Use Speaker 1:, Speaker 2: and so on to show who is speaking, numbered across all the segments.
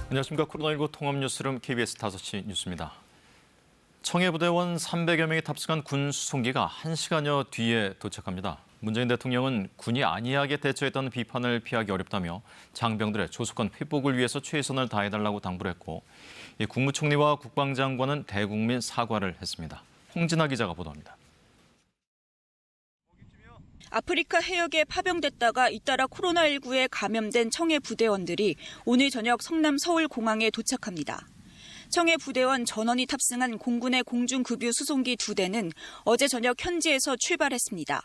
Speaker 1: 안녕하십니까. 코로나19 통합뉴스룸 KBS 5시 뉴스입니다. 청해부대원 300여 명이 탑승한 군 수송기가 1시간여 뒤에 도착합니다. 문재인 대통령은 군이 안이하게 대처했다는 비판을 피하기 어렵다며 장병들의 조속한 회복을 위해서 최선을 다해달라고 당부를 했고, 국무총리와 국방장관은 대국민 사과를 했습니다. 홍진아 기자가 보도합니다.
Speaker 2: 아프리카 해역에 파병됐다가 잇따라 코로나19에 감염된 청해 부대원들이 오늘 저녁 성남 서울공항에 도착합니다. 청해 부대원 전원이 탑승한 공군의 공중급유 수송기 2대는 어제 저녁 현지에서 출발했습니다.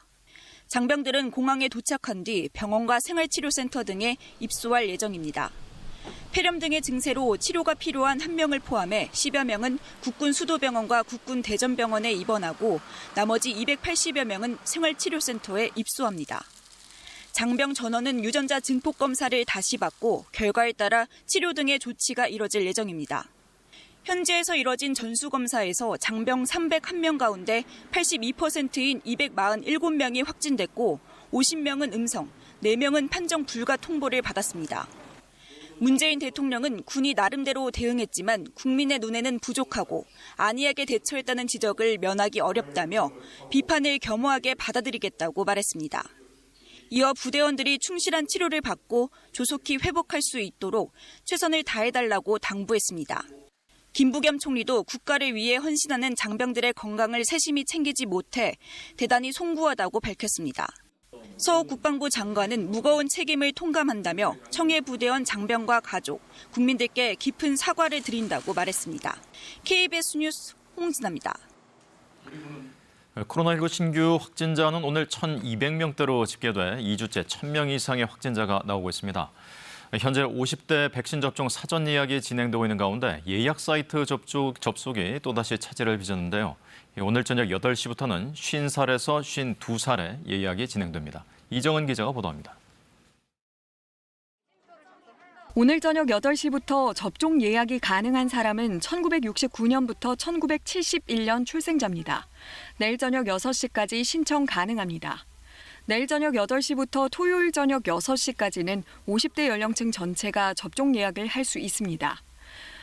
Speaker 2: 장병들은 공항에 도착한 뒤 병원과 생활치료센터 등에 입소할 예정입니다. 폐렴 등의 증세로 치료가 필요한 1명을 포함해 10여 명은 국군 수도병원과 국군 대전병원에 입원하고 나머지 280여 명은 생활치료센터에 입소합니다. 장병 전원은 유전자 증폭 검사를 다시 받고 결과에 따라 치료 등의 조치가 이뤄질 예정입니다. 현지에서 이뤄진 전수검사에서 장병 301명 가운데 82%인 247명이 확진됐고 50명은 음성, 4명은 판정 불가 통보를 받았습니다. 문재인 대통령은 군이 나름대로 대응했지만 국민의 눈에는 부족하고 안이하게 대처했다는 지적을 면하기 어렵다며 비판을 겸허하게 받아들이겠다고 말했습니다. 이어 부대원들이 충실한 치료를 받고 조속히 회복할 수 있도록 최선을 다해달라고 당부했습니다. 김부겸 총리도 국가를 위해 헌신하는 장병들의 건강을 세심히 챙기지 못해 대단히 송구하다고 밝혔습니다. 서 국방부 장관은 무거운 책임을 통감한다며 청해 부대원 장병과 가족, 국민들께 깊은 사과를 드린다고 말했습니다. KBS 뉴스 홍진아입니다.
Speaker 1: 코로나19 신규 확진자는 오늘 1,200명대로 집계돼 2주째 1,000명 이상의 확진자가 나오고 있습니다. 현재 50대 백신 접종 사전 예약이 진행되고 있는 가운데 예약 사이트 접속이 또다시 차질을 빚었는데요. 오늘 저녁 8시부터는 50살에서 52살에 예약이 진행됩니다. 이정은 기자가 보도합니다.
Speaker 3: 오늘 저녁 8시부터 접종 예약이 가능한 사람은 1969년부터 1971년 출생자입니다. 내일 저녁 6시까지 신청 가능합니다. 내일 저녁 8시부터 토요일 저녁 6시까지는 50대 연령층 전체가 접종 예약을 할 수 있습니다.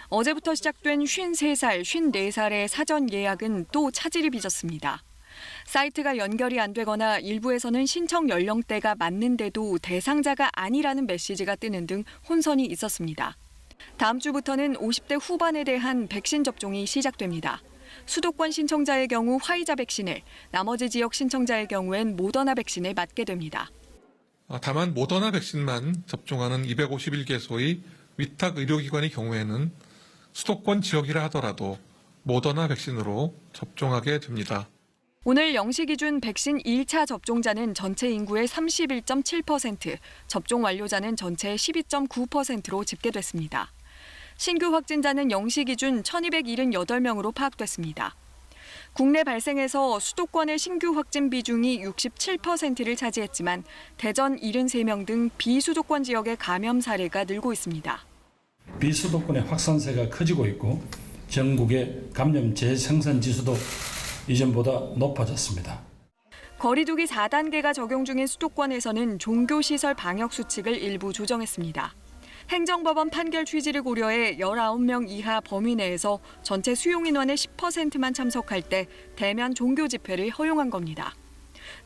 Speaker 3: 어제부터 시작된 53살, 54살의 사전 예약은 또 차질이 빚었습니다. 사이트가 연결이 안 되거나 일부에서는 신청 연령대가 맞는데도 대상자가 아니라는 메시지가 뜨는 등 혼선이 있었습니다. 다음 주부터는 50대 후반에 대한 백신 접종이 시작됩니다. 수도권 신청자의 경우 화이자 백신을, 나머지 지역 신청자의 경우엔 모더나 백신을 맞게 됩니다.
Speaker 4: 다만 모더나 백신만 접종하는 251개소의 위탁 의료기관의 경우에는 수도권 지역이라 하더라도 모더나 백신으로 접종하게 됩니다.
Speaker 3: 오늘 0시 기준 백신 1차 접종자는 전체 인구의 31.7%, 접종 완료자는 전체의 12.9%로 집계됐습니다. 신규 확진자는 0시 기준 1,278명으로 파악됐습니다. 국내 발생에서 수도권의 신규 확진 비중이 67%를 차지했지만 대전 73명 등 비수도권 지역의 감염 사례가 늘고 있습니다.
Speaker 5: 비수도권의 확산세가 커지고 있고 전국의 감염 재생산 지수도 이전보다 높아졌습니다.
Speaker 3: 거리두기 4단계가 적용 중인 수도권에서는 종교시설 방역 수칙을 일부 조정했습니다. 행정법원 판결 취지를 고려해 19명 이하 범위 내에서 전체 수용 인원의 10%만 참석할 때 대면 종교 집회를 허용한 겁니다.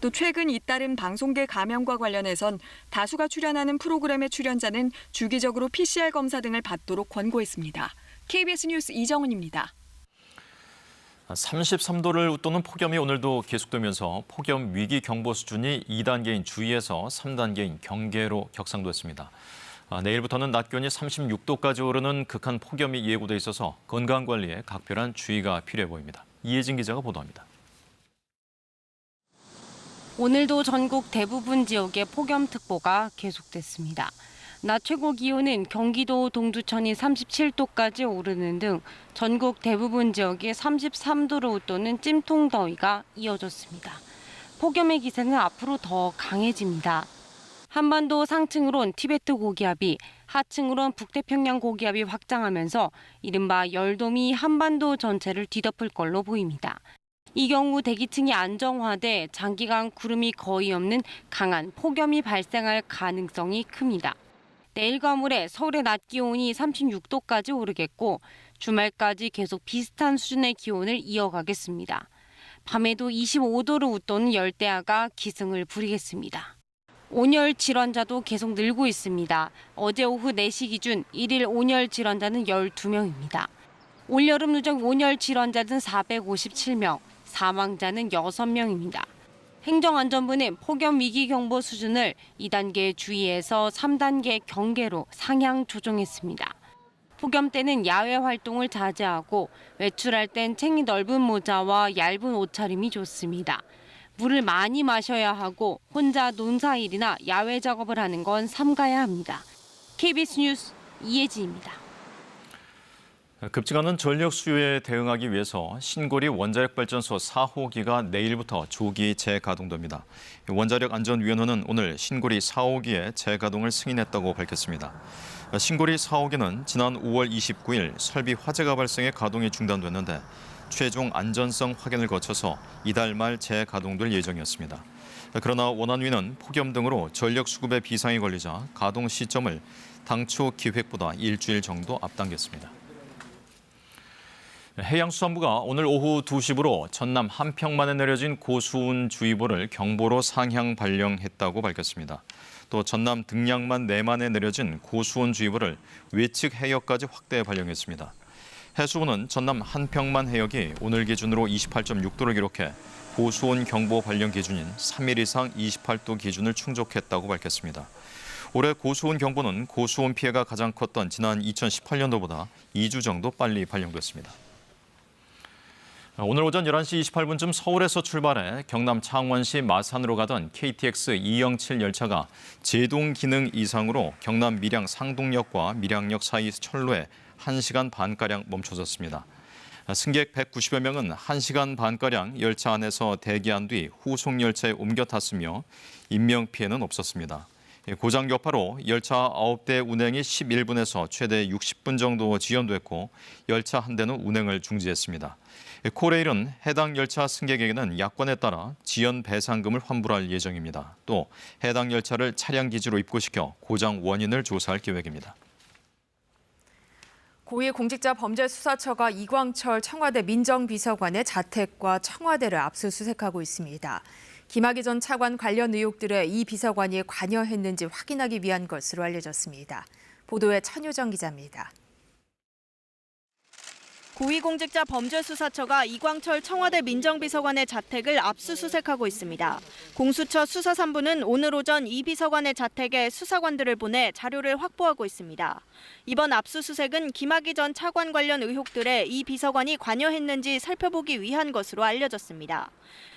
Speaker 3: 또 최근 잇따른 방송계 감염과 관련해선 다수가 출연하는 프로그램의 출연자는 주기적으로 PCR 검사 등을 받도록 권고했습니다. KBS 뉴스 이정은입니다.
Speaker 1: 33도를 웃도는 폭염이 오늘도 계속되면서 폭염 위기 경보 수준이 2단계인 주의에서 3단계인 경계로 격상됐습니다. 내일부터는 낮 기온이 36도까지 오르는 극한 폭염이 예고돼 있어서 건강관리에 각별한 주의가 필요해 보입니다. 이혜진 기자가 보도합니다.
Speaker 6: 오늘도 전국 대부분 지역에 폭염특보가 계속됐습니다. 낮 최고 기온은 경기도 동두천이 37도까지 오르는 등 전국 대부분 지역에 33도를 웃도는 찜통 더위가 이어졌습니다. 폭염의 기세는 앞으로 더 강해집니다. 한반도 상층으론 티베트 고기압이, 하층으론 북태평양 고기압이 확장하면서 이른바 열돔이 한반도 전체를 뒤덮을 걸로 보입니다. 이 경우 대기층이 안정화돼 장기간 구름이 거의 없는 강한 폭염이 발생할 가능성이 큽니다. 내일과 모레 서울의 낮 기온이 36도까지 오르겠고 주말까지 계속 비슷한 수준의 기온을 이어가겠습니다. 밤에도 25도를 웃도는 열대야가 기승을 부리겠습니다. 온열 질환자도 계속 늘고 있습니다. 어제 오후 4시 기준 일일 온열 질환자는 12명입니다. 올여름 누적 온열 질환자는 457명, 사망자는 6명입니다. 행정안전부는 폭염 위기 경보 수준을 2단계 주의에서 3단계 경계로 상향 조정했습니다. 폭염 때는 야외 활동을 자제하고 외출할 땐 챙이 넓은 모자와 얇은 옷차림이 좋습니다. 물을 많이 마셔야 하고 혼자 농사일이나 야외 작업을 하는 건 삼가야 합니다. KBS 뉴스 이혜지입니다.
Speaker 1: 급증하는 전력 수요에 대응하기 위해서 신고리 원자력발전소 4호기가 내일부터 조기 재가동됩니다. 원자력안전위원회는 오늘 신고리 4호기의 재가동을 승인했다고 밝혔습니다. 신고리 4호기는 지난 5월 29일 설비 화재가 발생해 가동이 중단됐는데 최종 안전성 확인을 거쳐서 이달 말 재가동될 예정이었습니다. 그러나 원안위는 폭염 등으로 전력 수급에 비상이 걸리자 가동 시점을 당초 기획보다 일주일 정도 앞당겼습니다. 해양수산부가 오늘 오후 2시부로 전남 한평만에 내려진 고수온주의보를 경보로 상향 발령했다고 밝혔습니다. 또 전남 등량만 내만에 내려진 고수온주의보를 외측 해역까지 확대 발령했습니다. 해수부는 전남 한평만 해역이 오늘 기준으로 28.6도를 기록해 고수온 경보 발령 기준인 3일 이상 28도 기준을 충족했다고 밝혔습니다. 올해 고수온 경보는 고수온 피해가 가장 컸던 지난 2018년도보다 2주 정도 빨리 발령됐습니다. 오늘 오전 11시 28분쯤 서울에서 출발해 경남 창원시 마산으로 가던 KTX 207 열차가 제동 기능 이상으로 경남 밀양 상동역과 밀양역 사이 철로에 1시간 반가량 멈춰졌습니다. 승객 190여 명은 1시간 반가량 열차 안에서 대기한 뒤 후속 열차에 옮겨 탔으며 인명피해는 없었습니다. 고장 여파로 열차 9대 운행이 11분에서 최대 60분 정도 지연됐고 열차 한 대는 운행을 중지했습니다. 코레일은 해당 열차 승객에게는 야권에 따라 지연 배상금을 환불할 예정입니다. 또 해당 열차를 차량 기지로 입고시켜 고장 원인을 조사할 계획입니다.
Speaker 7: 고위공직자범죄수사처가 이광철 청와대 민정비서관의 자택과 청와대를 압수수색하고 있습니다. 김학의 전 차관 관련 의혹들에 이 비서관이 관여했는지 확인하기 위한 것으로 알려졌습니다. 보도에 천효정 기자입니다.
Speaker 8: 고위공직자범죄수사처가 이광철 청와대 민정비서관의 자택을 압수수색하고 있습니다. 공수처 수사 3부는 오늘 오전 이 비서관의 자택에 수사관들을 보내 자료를 확보하고 있습니다. 이번 압수수색은 김학의 전 차관 관련 의혹들에 이 비서관이 관여했는지 살펴보기 위한 것으로 알려졌습니다.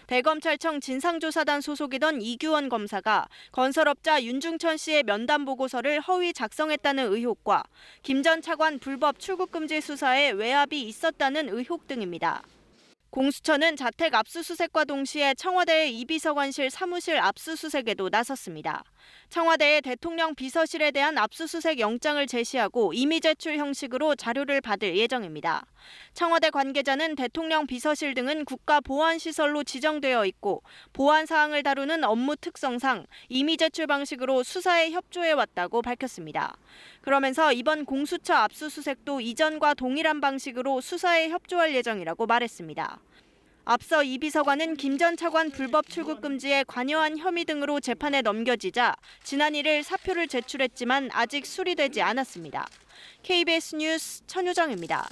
Speaker 8: 대검찰청 진상조사단 소속이던 이규원 검사가 건설업자 윤중천 씨의 면담 보고서를 허위 작성했다는 의혹과 김 전 차관 불법 출국금지 수사에 외압이 있었다는 의혹 등입니다. 공수처는 자택 압수수색과 동시에 청와대의 이 비서관실 사무실 압수수색에도 나섰습니다. 청와대의 대통령 비서실에 대한 압수수색 영장을 제시하고 임의 제출 형식으로 자료를 받을 예정입니다. 청와대 관계자는 대통령 비서실 등은 국가보안시설로 지정되어 있고 보안 사항을 다루는 업무 특성상 임의 제출 방식으로 수사에 협조해왔다고 밝혔습니다. 그러면서 이번 공수처 압수수색도 이전과 동일한 방식으로 수사에 협조할 예정이라고 말했습니다. 앞서 이 비서관은 김 전 차관 불법 출국 금지에 관여한 혐의 등으로 재판에 넘겨지자 지난 1일 사표를 제출했지만 아직 수리되지 않았습니다. KBS 뉴스 천효정입니다.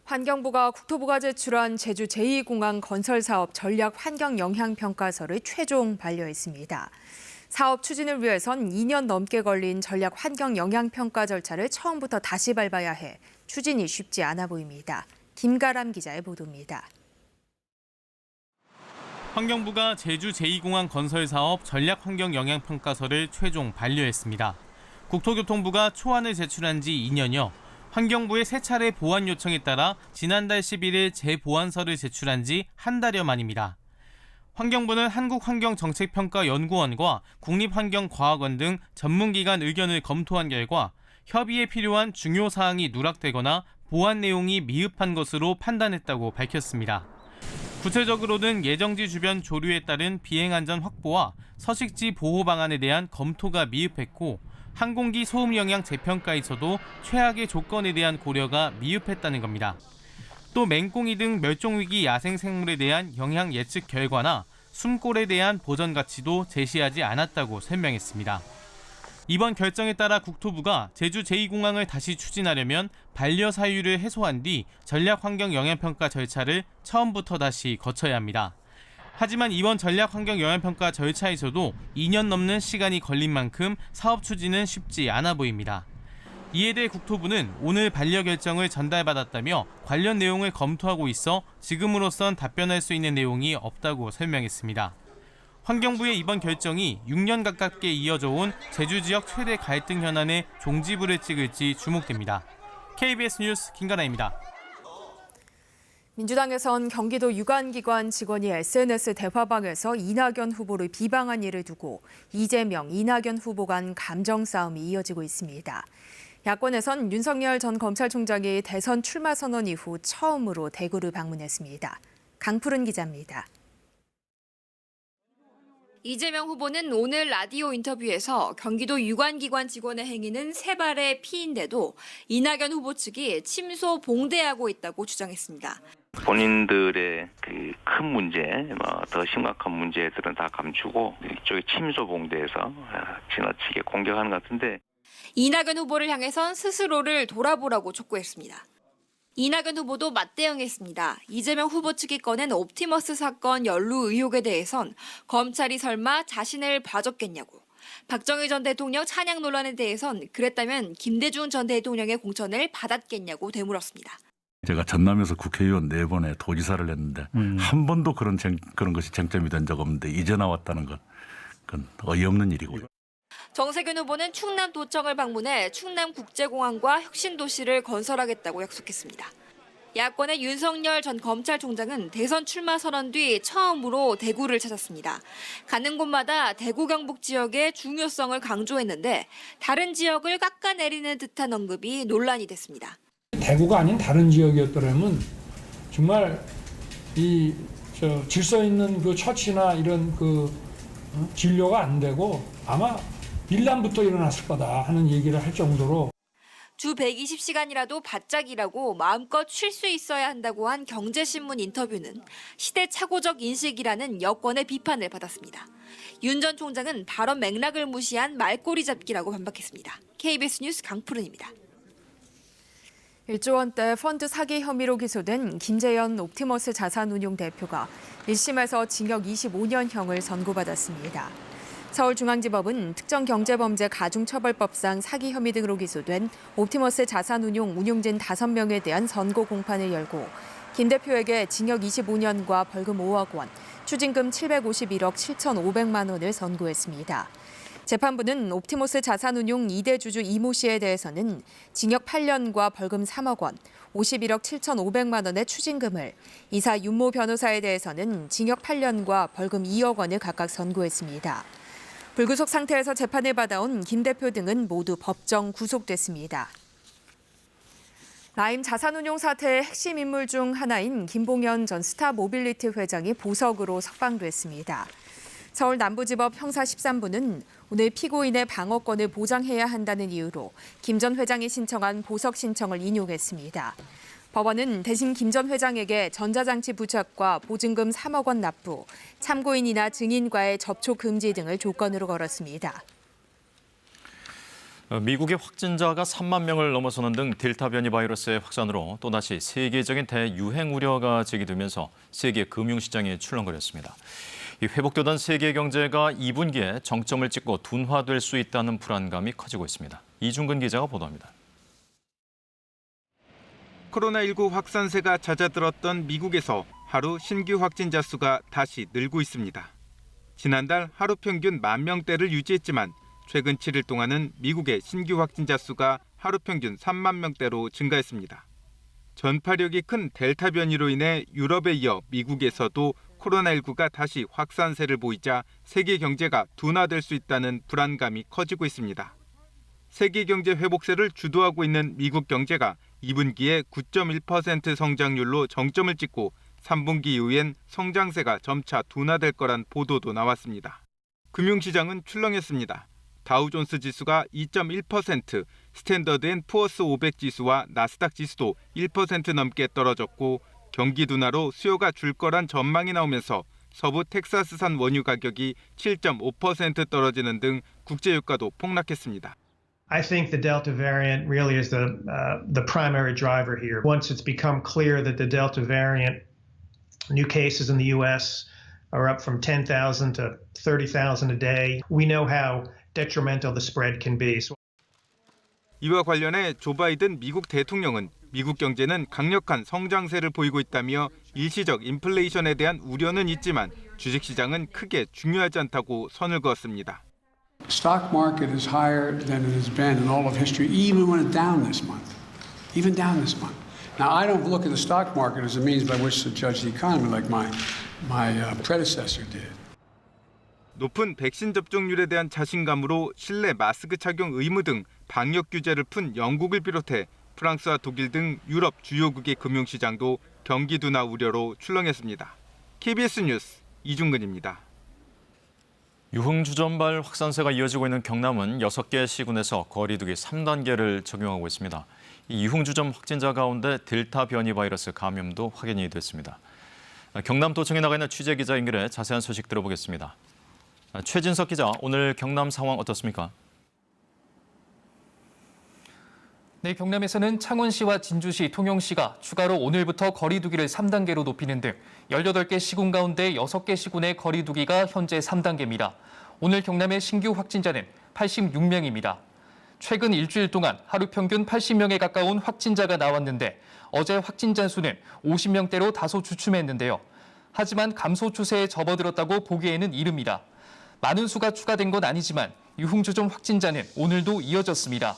Speaker 7: 환경부가 국토부가 제출한 제주 제2공항 건설 사업 전략 환경 영향 평가서를 최종 반려했습니다. 사업 추진을 위해선 2년 넘게 걸린 전략 환경 영향 평가 절차를 처음부터 다시 밟아야 해 추진이 쉽지 않아 보입니다. 김가람 기자의 보도입니다.
Speaker 9: 환경부가 제주 제2공항 건설 사업 전략 환경 영향 평가서를 최종 반려했습니다. 국토교통부가 초안을 제출한 지 2년여, 환경부의 세 차례 보완 요청에 따라 지난달 11일 재보완서를 제출한 지 한 달여 만입니다. 환경부는 한국환경정책평가연구원과 국립환경과학원 등 전문기관 의견을 검토한 결과 협의에 필요한 중요 사항이 누락되거나 보완 내용이 미흡한 것으로 판단했다고 밝혔습니다. 구체적으로는 예정지 주변 조류에 따른 비행안전 확보와 서식지 보호 방안에 대한 검토가 미흡했고 항공기 소음 영향 재평가에서도 최악의 조건에 대한 고려가 미흡했다는 겁니다. 또 맹꽁이 등 멸종위기 야생생물에 대한 영향 예측 결과나 숨골에 대한 보전 가치도 제시하지 않았다고 설명했습니다. 이번 결정에 따라 국토부가 제주 제2공항을 다시 추진하려면 반려 사유를 해소한 뒤 전략환경영향평가 절차를 처음부터 다시 거쳐야 합니다. 하지만 이번 전략환경영향평가 절차에서도 2년 넘는 시간이 걸린 만큼 사업 추진은 쉽지 않아 보입니다. 이에 대해 국토부는 오늘 반려 결정을 전달받았다며 관련 내용을 검토하고 있어 지금으로선 답변할 수 있는 내용이 없다고 설명했습니다. 환경부의 이번 결정이 6년 가깝게 이어져 온 제주 지역 최대 갈등 현안에 종지부를 찍을지 주목됩니다. KBS 뉴스 김가나입니다.
Speaker 7: 민주당에선 경기도 유관기관 직원이 SNS 대화방에서 이낙연 후보를 비방한 일을 두고 이재명, 이낙연 후보 간 감정 싸움이 이어지고 있습니다. 야권에선 윤석열 전 검찰총장이 대선 출마 선언 이후 처음으로 대구를 방문했습니다. 강푸른 기자입니다.
Speaker 3: 이재명 후보는 오늘 라디오 인터뷰에서 경기도 유관기관 직원의 행위는 세발의 피인데도 이낙연 후보 측이 침소 봉대하고 있다고 주장했습니다.
Speaker 10: 본인들의 그 큰 문제, 더 심각한 문제들은 다 감추고 이쪽에 침소 봉대해서 지나치게 공격하는 것 같은데
Speaker 3: 이낙연 후보를 향해선 스스로를 돌아보라고 촉구했습니다. 이낙연 후보도 맞대응했습니다. 이재명 후보 측이 꺼낸 옵티머스 사건 연루 의혹에 대해선 검찰이 설마 자신을 봐줬겠냐고. 박정희 전 대통령 찬양 논란에 대해선 그랬다면 김대중 전 대통령의 공천을 받았겠냐고 되물었습니다.
Speaker 11: 제가 전남에서 국회의원 4번에 도지사를 했는데 한 번도 그런 것이 쟁점이 된 적 없는데 이제 나왔다는 건 그건 어이없는 일이고요.
Speaker 3: 정세균 후보는 충남도청을 방문해 충남국제공항과 혁신도시를 건설하겠다고 약속했습니다. 야권의 윤석열 전 검찰총장은 대선 출마 선언 뒤 처음으로 대구를 찾았습니다. 가는 곳마다 대구 경북 지역의 중요성을 강조했는데 다른 지역을 깎아내리는 듯한 언급이 논란이 됐습니다.
Speaker 5: 대구가 아닌 다른 지역이었더라면 정말 이 질서 있는 그 처치나 이런 진료가 안 되고 아마 밀란부터 일어났을 거다 하는 얘기를 할 정도로
Speaker 3: 주 120시간이라도 바짝 일하고 마음껏 쉴 수 있어야 한다고 한 경제신문 인터뷰는 시대착오적 인식이라는 여권의 비판을 받았습니다. 윤 전 총장은 발언 맥락을 무시한 말꼬리 잡기라고 반박했습니다. KBS 뉴스 강푸른입니다.
Speaker 7: 1조 원대 펀드 사기 혐의로 기소된 김재현 옵티머스 자산운용 대표가 1심에서 징역 25년형을 선고받았습니다. 서울중앙지법은 특정경제범죄 가중처벌법상 사기 혐의 등으로 기소된 옵티머스 자산운용 운용진 5명에 대한 선고 공판을 열고 김 대표에게 징역 25년과 벌금 5억 원, 추징금 751억 7,500만 원을 선고했습니다. 재판부는 옵티머스 자산운용 2대 주주 이모 씨에 대해서는 징역 8년과 벌금 3억 원, 51억 7,500만 원의 추징금을, 이사 윤모 변호사에 대해서는 징역 8년과 벌금 2억 원을 각각 선고했습니다. 불구속 상태에서 재판을 받아온 김 대표 등은 모두 법정 구속됐습니다. 라임 자산운용 사태의 핵심 인물 중 하나인 김봉현 전 스타모빌리티 회장이 보석으로 석방됐습니다. 서울 남부지법 형사 13부는 오늘 피고인의 방어권을 보장해야 한다는 이유로 김 전 회장이 신청한 보석 신청을 인용했습니다. 법원은 대신 김 전 회장에게 전자장치 부착과 보증금 3억 원 납부, 참고인이나 증인과의 접촉 금지 등을 조건으로 걸었습니다.
Speaker 1: 미국의 확진자가 3만 명을 넘어서는 등 델타 변이 바이러스의 확산으로 또다시 세계적인 대유행 우려가 제기되면서 세계 금융시장이 출렁거렸습니다. 회복되던 세계 경제가 2분기에 정점을 찍고 둔화될 수 있다는 불안감이 커지고 있습니다. 이중근 기자가 보도합니다.
Speaker 12: 코로나19 확산세가 잦아들었던 미국에서 하루 신규 확진자 수가 다시 늘고 있습니다. 지난달 하루 평균 10,000명대를 유지했지만 최근 7일 동안은 미국의 신규 확진자 수가 하루 평균 3만 명대로 증가했습니다. 전파력이 큰 델타 변이로 인해 유럽에 이어 미국에서도 코로나19가 다시 확산세를 보이자 세계 경제가 둔화될 수 있다는 불안감이 커지고 있습니다. 세계 경제 회복세를 주도하고 있는 미국 경제가 2분기에 9.1% 성장률로 정점을 찍고 3분기 이후엔 성장세가 점차 둔화될 거란 보도도 나왔습니다. 금융시장은 출렁였습니다. 다우존스 지수가 2.1%, 스탠더드앤푸어스 500 지수와 나스닥 지수도 1% 넘게 떨어졌고 경기 둔화로 수요가 줄 거란 전망이 나오면서 서부 텍사스산 원유 가격이 7.5% 떨어지는 등 국제 유가도 폭락했습니다.
Speaker 13: I think the Delta variant really is the primary driver here. Once it's become clear that the Delta variant new cases in the U.S. are up from 10,000 to 30,000 a day, we know how detrimental the spread can be.
Speaker 12: 이와 관련해 조 바이든 미국 대통령은 미국 경제는 강력한 성장세를 보이고 있다며 일시적 인플레이션에 대한 우려는 있지만 주식시장은 크게 중요하지 않다고 선을 그었습니다.
Speaker 14: Stock market is higher than it has been in all of history, even when it's down this month. Even down this month. Now, I don't look at the stock market as a means by which to judge the economy like my predecessor did.
Speaker 12: 높은 백신 접종률에 대한 자신감으로 실내 마스크 착용 의무 등 방역 규제를 푼 영국을 비롯해 프랑스와 독일 등 유럽 주요국의 금융시장도 경기 둔화 우려로 출렁였습니다. KBS 뉴스 이중근입니다.
Speaker 1: 유흥주점발 확산세가 이어지고 있는 경남은 6개 시군에서 거리 두기 3단계를 적용하고 있습니다. 이 유흥주점 확진자 가운데 델타 변이 바이러스 감염도 확인이 됐습니다. 경남도청에 나가 있는 취재기자 연결해 자세한 소식 들어보겠습니다. 최진석 기자, 오늘 경남 상황 어떻습니까?
Speaker 15: 네, 경남에서는 창원시와 진주시, 통영시가 추가로 오늘부터 거리 두기를 3단계로 높이는 등 18개 시군 가운데 6개 시군의 거리 두기가 현재 3단계입니다. 오늘 경남의 신규 확진자는 86명입니다. 최근 일주일 동안 하루 평균 80명에 가까운 확진자가 나왔는데 어제 확진자 수는 50명대로 다소 주춤했는데요. 하지만 감소 추세에 접어들었다고 보기에는 이릅니다. 많은 수가 추가된 건 아니지만 유흥주점 확진자는 오늘도 이어졌습니다.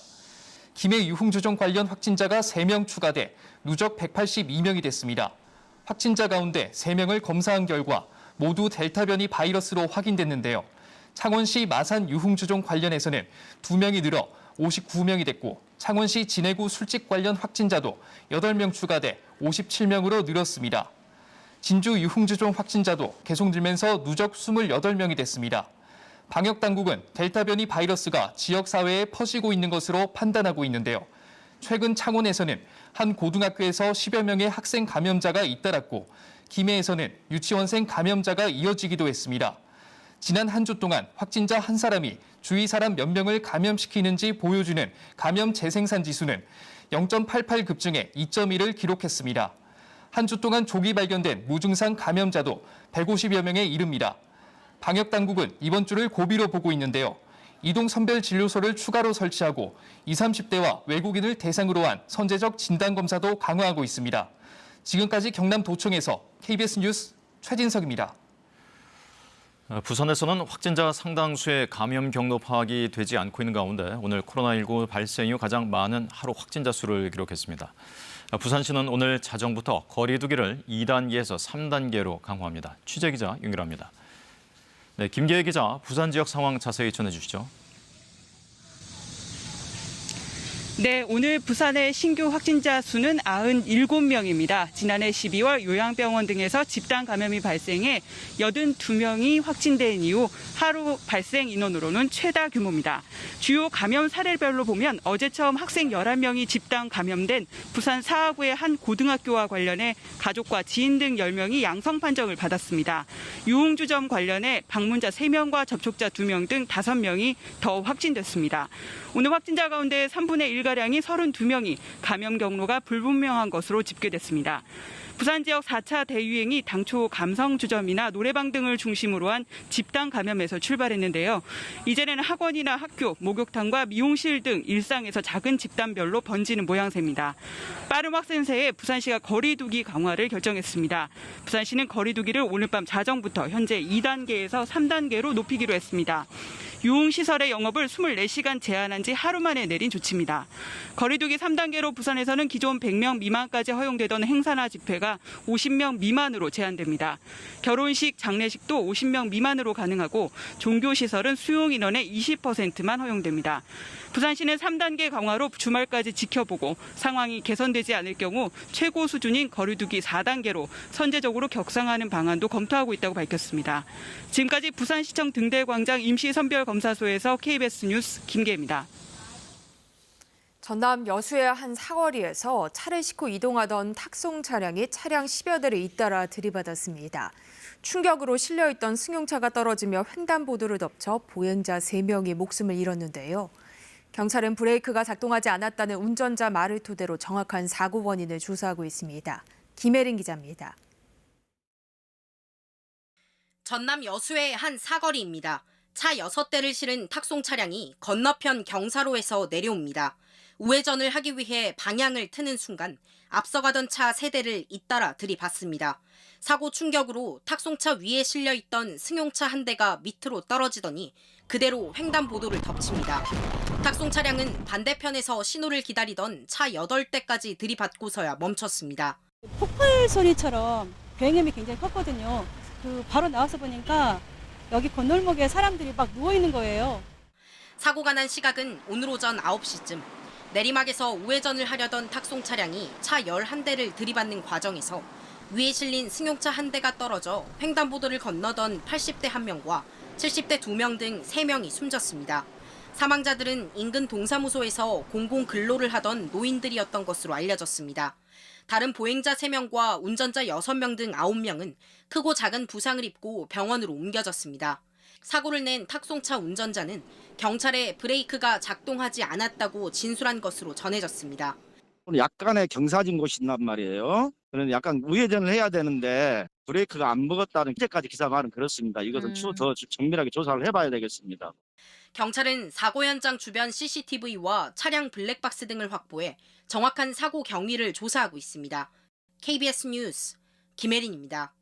Speaker 15: 김해 유흥주점 관련 확진자가 3명 추가돼 누적 182명이 됐습니다. 확진자 가운데 3명을 검사한 결과 모두 델타 변이 바이러스로 확인됐는데요. 창원시 마산 유흥주점 관련해서는 2명이 늘어 59명이 됐고 창원시 진해구 술집 관련 확진자도 8명 추가돼 57명으로 늘었습니다. 진주 유흥주점 확진자도 계속 늘면서 누적 28명이 됐습니다. 방역당국은 델타 변이 바이러스가 지역사회에 퍼지고 있는 것으로 판단하고 있는데요. 최근 창원에서는 한 고등학교에서 10여 명의 학생 감염자가 잇따랐고 김해에서는 유치원생 감염자가 이어지기도 했습니다. 지난 한 주 동안 확진자 한 사람이 주위 사람 몇 명을 감염시키는지 보여주는 감염 재생산 지수는 0.88 급증해 2.1을 기록했습니다. 한 주 동안 조기 발견된 무증상 감염자도 150여 명에 이릅니다. 방역당국은 이번 주를 고비로 보고 있는데요. 이동 선별 진료소를 추가로 설치하고 20, 30대와 외국인을 대상으로 한 선제적 진단검사도 강화하고 있습니다. 지금까지 경남도청에서 KBS 뉴스 최진석입니다.
Speaker 1: 부산에서는 확진자 상당수의 감염 경로 파악이 되지 않고 있는 가운데 오늘 코로나19 발생 이후 가장 많은 하루 확진자 수를 기록했습니다. 부산시는 오늘 자정부터 거리 두기를 2단계에서 3단계로 강화합니다. 취재기자 연결합니다. 네, 김계혜 기자, 부산 지역 상황 자세히 전해주시죠.
Speaker 16: 네, 오늘 부산의 신규 확진자 수는 97명입니다. 지난해 12월 요양병원 등에서 집단 감염이 발생해 82명이 확진된 이후 하루 발생 인원으로는 최다 규모입니다. 주요 감염 사례별로 보면 어제 처음 학생 11명이 집단 감염된 부산 사하구의 한 고등학교와 관련해 가족과 지인 등 10명이 양성 판정을 받았습니다. 유흥주점 관련해 방문자 3명과 접촉자 2명 등 5명이 더 확진됐습니다. 오늘 확진자 가운데 3분의 1가량이 32명이 감염 경로가 불분명한 것으로 집계됐습니다. 부산 지역 4차 대유행이 당초 감성주점이나 노래방 등을 중심으로 한 집단 감염에서 출발했는데요. 이제는 학원이나 학교, 목욕탕과 미용실 등 일상에서 작은 집단별로 번지는 모양새입니다. 빠른 확산세에 부산시가 거리 두기 강화를 결정했습니다. 부산시는 거리 두기를 오늘 밤 자정부터 현재 2단계에서 3단계로 높이기로 했습니다. 유흥시설의 영업을 24시간 제한한 지 하루 만에 내린 조치입니다. 거리두기 3단계로 부산에서는 기존 100명 미만까지 허용되던 행사나 집회가 50명 미만으로 제한됩니다. 결혼식, 장례식도 50명 미만으로 가능하고 종교시설은 수용인원의 20%만 허용됩니다. 부산시는 3단계 강화로 주말까지 지켜보고 상황이 개선되지 않을 경우 최고 수준인 거리두기 4단계로 선제적으로 격상하는 방안도 검토하고 있다고 밝혔습니다. 지금까지 부산시청 등대광장 임시선별검사 검사소에서 KBS 뉴스 김계입니다.
Speaker 7: 전남 여수의 한 사거리에서 차를 싣고 이동하던 탁송 차량이 차량 10여 대를 잇따라 들이받았습니다. 충격으로 실려있던 승용차가 떨어지며 횡단보도를 덮쳐 보행자 3명이 목숨을 잃었는데요. 경찰은 브레이크가 작동하지 않았다는 운전자 말을 토대로 정확한 사고 원인을 조사하고 있습니다. 김혜린 기자입니다.
Speaker 17: 전남 여수의 한 사거리입니다. 차 6대를 실은 탁송 차량이 건너편 경사로에서 내려옵니다. 우회전을 하기 위해 방향을 트는 순간 앞서가던 차 3대를 잇따라 들이받습니다. 사고 충격으로 탁송차 위에 실려있던 승용차 한 대가 밑으로 떨어지더니 그대로 횡단보도를 덮칩니다. 탁송 차량은 반대편에서 신호를 기다리던 차 8대까지 들이받고서야 멈췄습니다.
Speaker 18: 폭발 소리처럼 배경음이 굉장히 컸거든요. 바로 나와서 보니까 여기 건널목에 사람들이 막 누워있는 거예요.
Speaker 17: 사고가 난 시각은 오늘 오전 9시쯤. 내리막에서 우회전을 하려던 탁송 차량이 차 11대를 들이받는 과정에서 위에 실린 승용차 한 대가 떨어져 횡단보도를 건너던 80대 1명과 70대 2명 등 3명이 숨졌습니다. 사망자들은 인근 동사무소에서 공공 근로를 하던 노인들이었던 것으로 알려졌습니다. 다른 보행자 3명과 운전자 6명 등 9명은 크고 작은 부상을 입고 병원으로 옮겨졌습니다. 사고를 낸 탁송차 운전자는 경찰에 브레이크가 작동하지 않았다고 진술한 것으로 전해졌습니다.
Speaker 19: 약간의 경사진 곳이 있단 말이에요. 그래서 약간 우회전을 해야 되는데 브레이크가 안 먹었다는 이제까지 기사 말은 그렇습니다. 이것은 더 정밀하게 조사를 해봐야 되겠습니다.
Speaker 17: 경찰은 사고 현장 주변 CCTV와 차량 블랙박스 등을 확보해 정확한 사고 경위를 조사하고 있습니다. KBS 뉴스 김혜린입니다.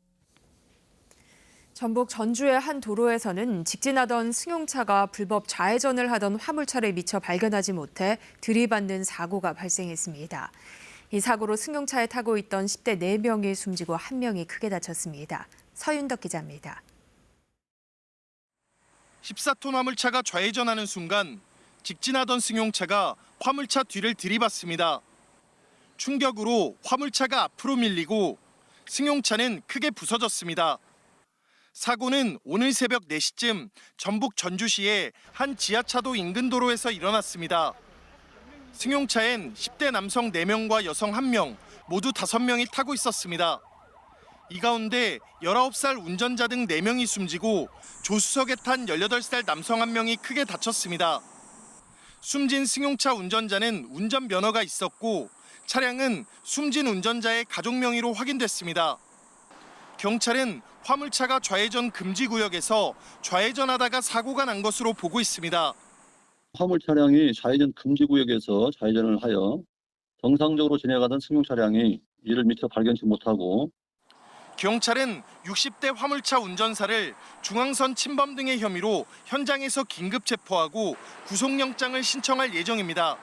Speaker 7: 전북 전주의 한 도로에서는 직진하던 승용차가 불법 좌회전을 하던 화물차를 미처 발견하지 못해 들이받는 사고가 발생했습니다. 이 사고로 승용차에 타고 있던 10대 4명이 숨지고 1명이 크게 다쳤습니다. 서윤덕 기자입니다.
Speaker 20: 14톤 화물차가 좌회전하는 순간 직진하던 승용차가 화물차 뒤를 들이받습니다. 충격으로 화물차가 앞으로 밀리고 승용차는 크게 부서졌습니다. 사고는 오늘 새벽 4시쯤 전북 전주시의 한 지하차도 인근 도로에서 일어났습니다. 승용차엔 10대 남성 4명과 여성 1명, 모두 5명이 타고 있었습니다. 이 가운데 19살 운전자 등 4명이 숨지고 조수석에 탄 18살 남성 1명이 크게 다쳤습니다. 숨진 승용차 운전자는 운전면허가 있었고 차량은 숨진 운전자의 가족 명의로 확인됐습니다. 경찰은 화물차가 좌회전 금지 구역에서 좌회전하다가 사고가 난 것으로 보고 있습니다.
Speaker 21: 화물 차량이 좌회전 금지 구역에서 좌회전을 하여 정상적으로 지나가던 승용 차량이 이를 미처 발견치 못하고
Speaker 20: 경찰은 60대 화물차 운전사를 중앙선 침범 등의 혐의로 현장에서 긴급 체포하고 구속영장을 신청할 예정입니다.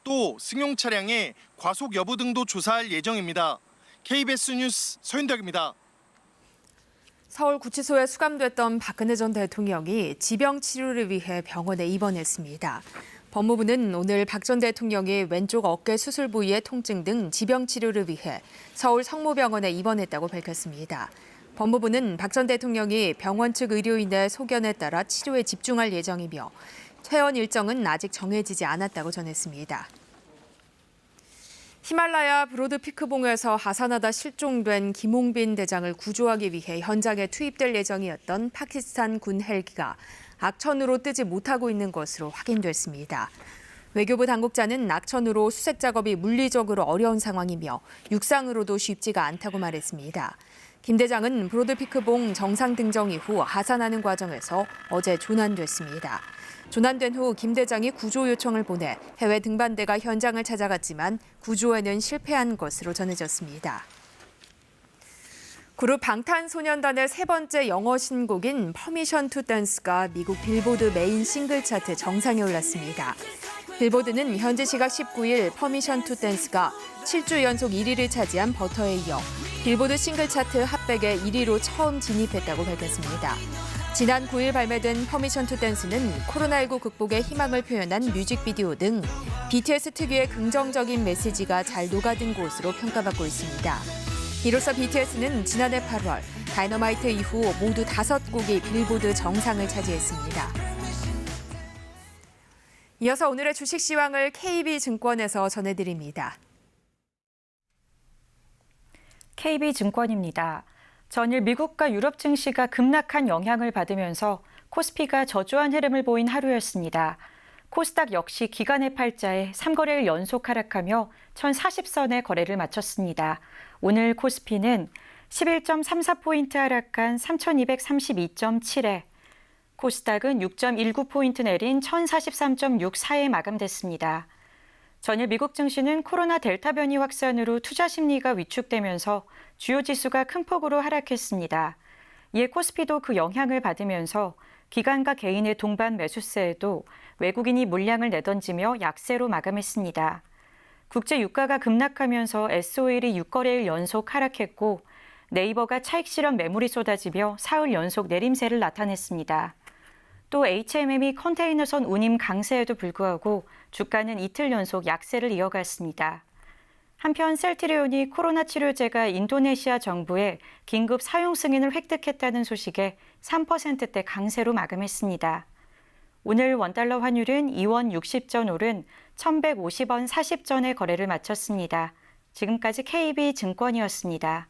Speaker 20: 또 승용 차량의 과속 여부 등도 조사할 예정입니다. KBS 뉴스 서윤덕입니다.
Speaker 7: 서울구치소에 수감됐던 박근혜 전 대통령이 지병 치료를 위해 병원에 입원했습니다. 법무부는 오늘 박 전 대통령이 왼쪽 어깨 수술 부위의 통증 등 지병 치료를 위해 서울 성모병원에 입원했다고 밝혔습니다. 법무부는 박 전 대통령이 병원 측 의료인의 소견에 따라 치료에 집중할 예정이며 퇴원 일정은 아직 정해지지 않았다고 전했습니다. 히말라야 브로드피크봉에서 하산하다 실종된 김홍빈 대장을 구조하기 위해 현장에 투입될 예정이었던 파키스탄 군 헬기가 악천후로 뜨지 못하고 있는 것으로 확인됐습니다. 외교부 당국자는 악천후로 수색 작업이 물리적으로 어려운 상황이며 육상으로도 쉽지가 않다고 말했습니다. 김 대장은 브로드피크봉 정상 등정 이후 하산하는 과정에서 어제 조난됐습니다. 조난된 후 김 대장이 구조 요청을 보내 해외 등반대가 현장을 찾아갔지만 구조에는 실패한 것으로 전해졌습니다. 그룹 방탄소년단의 세 번째 영어 신곡인 퍼미션 투 댄스가 미국 빌보드 메인 싱글 차트 정상에 올랐습니다. 빌보드는 현지 시각 19일 퍼미션 투 댄스가 7주 연속 1위를 차지한 버터에 이어 빌보드 싱글 차트 핫백에 1위로 처음 진입했다고 밝혔습니다. 지난 9일 발매된 퍼미션 투 댄스는 코로나19 극복에 희망을 표현한 뮤직비디오 등 BTS 특유의 긍정적인 메시지가 잘 녹아든 곳으로 평가받고 있습니다. 이로써 BTS는 지난해 8월 다이너마이트 이후 모두 5곡이 빌보드 정상을 차지했습니다. 이어서 오늘의 주식 시황을 KB증권에서 전해드립니다.
Speaker 2: KB증권입니다. 전일 미국과 유럽 증시가 급락한 영향을 받으면서 코스피가 저조한 흐름을 보인 하루였습니다. 코스닥 역시 기간의 팔자에 3거래일 연속 하락하며 1040선의 거래를 마쳤습니다. 오늘 코스피는 11.34포인트 하락한 3232.7에 코스닥은 6.19포인트 내린 1043.64에 마감됐습니다. 전일 미국 증시는 코로나 델타 변이 확산으로 투자 심리가 위축되면서 주요 지수가 큰 폭으로 하락했습니다. 이에 코스피도 그 영향을 받으면서 기관과 개인의 동반 매수세에도 외국인이 물량을 내던지며 약세로 마감했습니다. 국제 유가가 급락하면서 S-오일이 6거래일 연속 하락했고 네이버가 차익 실현 매물이 쏟아지며 사흘 연속 내림세를 나타냈습니다. 또 HMM이 컨테이너선 운임 강세에도 불구하고 주가는 이틀 연속 약세를 이어갔습니다. 한편 셀트리온이 코로나 치료제가 인도네시아 정부의 긴급 사용 승인을 획득했다는 소식에 3%대 강세로 마감했습니다. 오늘 원달러 환율은 2원 60전 오른 1,150원 40전의 거래를 마쳤습니다. 지금까지 KB증권이었습니다.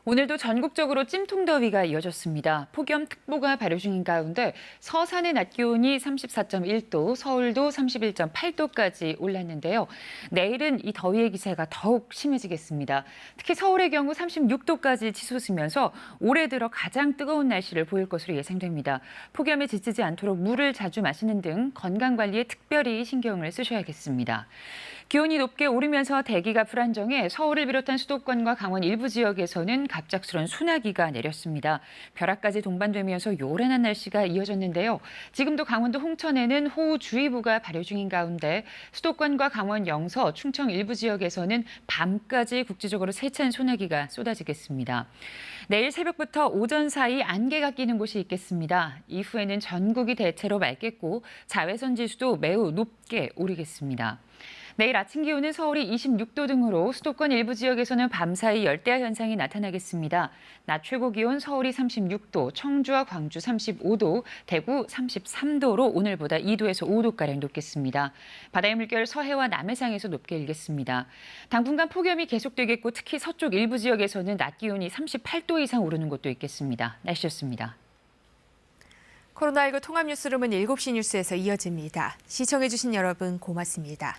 Speaker 22: 오늘도 전국적으로 찜통더위가 이어졌습니다. 폭염특보가 발효 중인 가운데 서산의 낮 기온이 34.1도, 서울도 31.8도까지 올랐는데요. 내일은 이 더위의 기세가 더욱 심해지겠습니다. 특히 서울의 경우 36도까지 치솟으면서 올해 들어 가장 뜨거운 날씨를 보일 것으로 예상됩니다. 폭염에 지치지 않도록 물을 자주 마시는 등 건강관리에 특별히 신경을 쓰셔야겠습니다. 기온이 높게 오르면서 대기가 불안정해 서울을 비롯한 수도권과 강원 일부 지역에서는 갑작스런 소나기가 내렸습니다. 벼락까지 동반되면서 요란한 날씨가 이어졌는데요. 지금도 강원도 홍천에는 호우주의보가 발효 중인 가운데 수도권과 강원 영서, 충청 일부 지역에서는 밤까지 국지적으로 세찬 소나기가 쏟아지겠습니다. 내일 새벽부터 오전 사이 안개가 끼는 곳이 있겠습니다. 이후에는 전국이 대체로 맑겠고 자외선 지수도 매우 높게 오르겠습니다. 내일 아침 기온은 서울이 26도 등으로 수도권 일부 지역에서는 밤사이 열대야 현상이 나타나겠습니다. 낮 최고 기온 서울이 36도, 청주와 광주 35도, 대구 33도로 오늘보다 2도에서 5도가량 높겠습니다. 바다의 물결 서해와 남해상에서 높게 일겠습니다. 당분간 폭염이 계속되겠고 특히 서쪽 일부 지역에서는 낮 기온이 38도 이상 오르는 곳도 있겠습니다. 날씨였습니다.
Speaker 7: 코로나19 통합뉴스룸은 7시 뉴스에서 이어집니다. 시청해주신 여러분 고맙습니다.